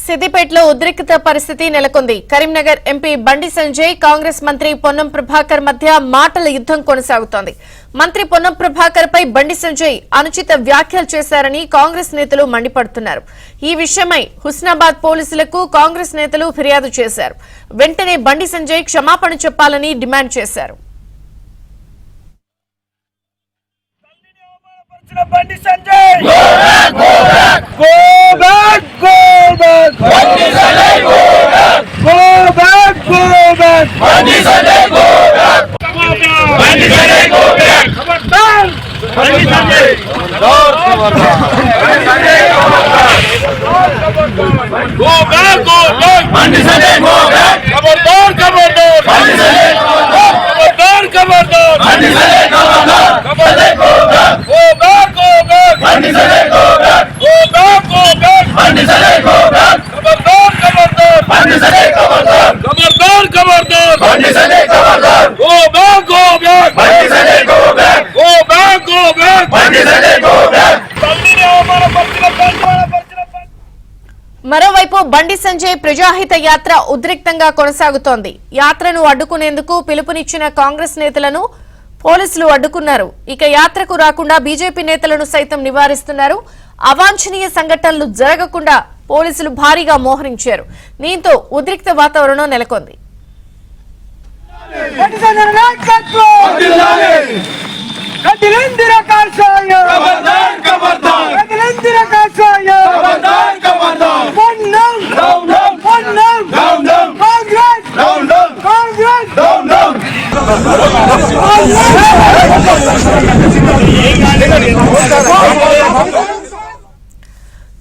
సిద్దిపేటలో ఉద్రిక్త పరిస్థితి నెలకొంది. కరీంనగర్ ఎంపీ బండి సంజయ్ కాంగ్రెస్ మంత్రి పొన్నం ప్రభాకర్ మధ్య మాటల యుద్ధం కొనసాగుతోంది. మంత్రి పొన్నం ప్రభాకర్ పై బండి సంజయ్ అనుచిత వ్యాఖ్యలు చేశారని కాంగ్రెస్ నేతలు మండిపడుతున్నారు. ఈ విషయమై హుస్నాబాద్ పోలీసులకు కాంగ్రెస్ నేతలు ఫిర్యాదు చేశారు. వెంటనే బండి సంజయ్ క్షమాపణ చెప్పాలని డిమాండ్ చేశారు. Bandi Sanjay, go back, go back, go back, go back. Bandi Sanjay, go back, go back, go back. Bandi Sanjay, go back. Bandi Sanjay, go back. Khabardan, Bandi Sanjay. Khabardan, Bandi Sanjay, go back. Go back, go back. Bandi Sanjay, go back. Khabardan, Khabardan. Bandi Sanjay, go back. Khabardan, Khabardan. Bandi Sanjay, Khabardan. Khabardan, go back. Go back, go back. Bandi Sanjay, go back. Go back, go back. Bandi Sanjay, go back. Khabardan, Khabardan. Bandi Sanjay, Khabardan. Khabardan, Khabardan. Bandi Sanjay, Khabardan. Go back, go back. Bandi Sanjay, go back. Go back, go back. Bandi Sanjay, go back. మరోవైపు బండి సంజయ్ ప్రజాహిత యాత్ర ఉద్రిక్తంగా కొనసాగుతోంది. యాత్రను అడ్డుకునేందుకు పిలుపునిచ్చిన కాంగ్రెస్ నేతలను పోలీసులు అడ్డుకున్నారు. ఇక యాత్రకు రాకుండా బీజేపీ నేతలను సైతం నివారిస్తున్నారు. అవాంఛనీయ సంఘటనలు జరగకుండా పోలీసులు భారీగా మోహరించారు. దీంతో ఉద్రిక్త వాతావరణం నెలకొంది.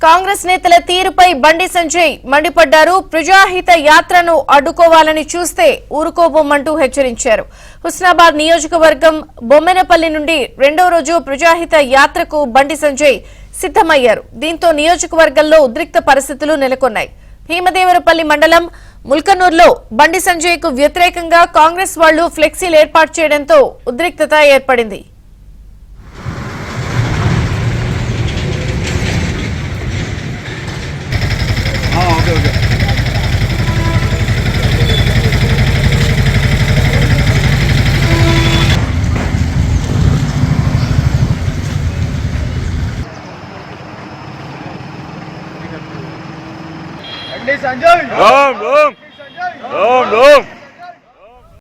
కాంగ్రెస్ నేతల తీరుపై బండి సంజయ్ మండిపడ్డారు. ప్రజాహిత యాత్రను అడ్డుకోవాలని చూస్తే ఊరుకోబోమంటూ హెచ్చరించారు. హుస్నాబాద్ నియోజకవర్గం బొమ్మెనపల్లి నుండి రెండో రోజు ప్రజాహిత యాత్రకు బండి సంజయ్ సిద్దమయ్యారు. దీంతో నియోజకవర్గంలో ఉద్రిక్త పరిస్థితులు నెలకొన్నాయి. భీమదేవరపల్లి మండలం ముల్కనూరులో బండి సంజయ్ కు వ్యతిరేకంగా కాంగ్రెస్ వాళ్లు ఫ్లెక్సీలు ఏర్పాటు చేయడంతో ఉద్రిక్తత ఏర్పడింది. Sanjay! Ram!